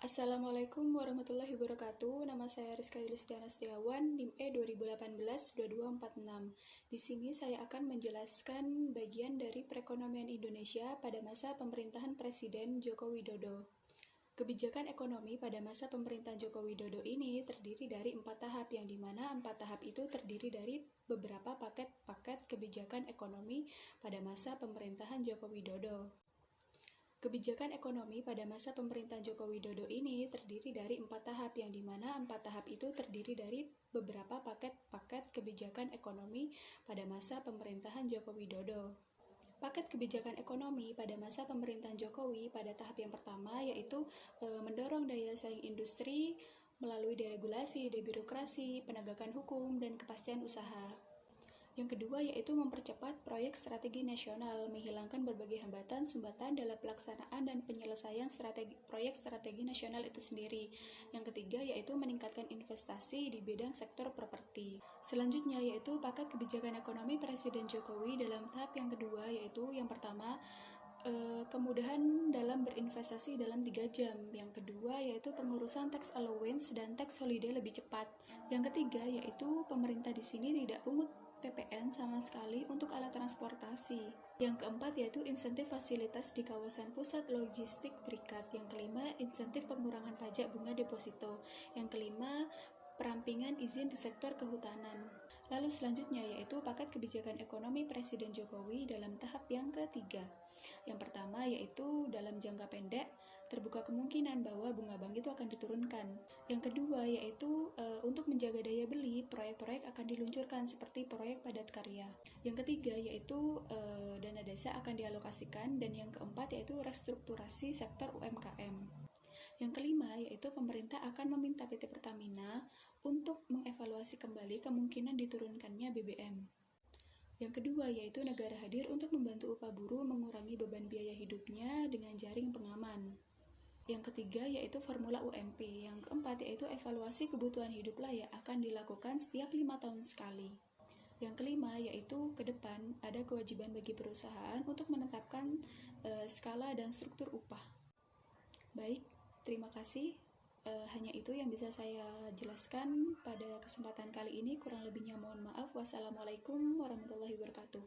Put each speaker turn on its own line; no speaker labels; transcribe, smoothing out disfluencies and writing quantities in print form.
Assalamualaikum warahmatullahi wabarakatuh. Nama saya Rizka Yulistiana Setiawan, NIM E 2018-2246. Di sini saya akan menjelaskan bagian dari perekonomian Indonesia pada masa pemerintahan Presiden Joko Widodo. Kebijakan ekonomi pada masa pemerintahan Joko Widodo ini terdiri dari 4 tahap, yang dimana 4 tahap itu terdiri dari beberapa paket-paket kebijakan ekonomi pada masa pemerintahan Joko Widodo. Kebijakan ekonomi pada masa pemerintahan Joko Widodo ini terdiri dari 4 tahap, yang dimana 4 tahap itu terdiri dari beberapa paket-paket kebijakan ekonomi pada masa pemerintahan Joko Widodo. Paket kebijakan ekonomi pada masa pemerintahan Jokowi pada tahap yang pertama yaitu mendorong daya saing industri melalui deregulasi, debirokrasi, penegakan hukum, dan kepastian usaha. Yang kedua yaitu mempercepat proyek strategi nasional, menghilangkan berbagai hambatan sumbatan dalam pelaksanaan dan penyelesaian proyek strategi nasional itu sendiri. Yang ketiga yaitu meningkatkan investasi di bidang sektor properti. Selanjutnya yaitu paket kebijakan ekonomi Presiden Jokowi dalam tahap yang kedua, yaitu yang pertama kemudahan dalam berinvestasi dalam 3 jam. Yang kedua yaitu pengurusan tax allowance dan tax holiday lebih cepat. Yang ketiga yaitu pemerintah di sini tidak pungut PPN sama sekali untuk alat transportasi. Yang keempat yaitu insentif fasilitas di kawasan pusat logistik berikat. Yang kelima, insentif pengurangan pajak bunga deposito. Yang kelima, perampingan izin di sektor kehutanan. Lalu selanjutnya yaitu paket kebijakan ekonomi Presiden Jokowi dalam tahap yang ketiga. Yang pertama yaitu dalam jangka pendek terbuka kemungkinan bahwa bunga bank itu akan diturunkan. Yang kedua yaitu untuk menjaga daya beli, proyek-proyek akan diluncurkan seperti proyek padat karya. Yang ketiga yaitu dana desa akan dialokasikan, dan yang keempat yaitu restrukturasi sektor UMKM. Yang kelima yaitu pemerintah akan meminta PT Pertamina untuk mengevaluasi kembali kemungkinan diturunkannya BBM. Yang kedua yaitu negara hadir untuk membantu upah buruh mengurangi beban biaya hidupnya dengan jaring pengaman. Yang ketiga yaitu formula UMP. Yang keempat yaitu evaluasi kebutuhan hidup layak akan dilakukan setiap 5 tahun sekali. Yang kelima yaitu ke depan ada kewajiban bagi perusahaan untuk menetapkan skala dan struktur upah. Baik, terima kasih. Hanya itu yang bisa saya jelaskan pada kesempatan kali ini. Kurang lebihnya mohon maaf. Wassalamualaikum warahmatullahi wabarakatuh.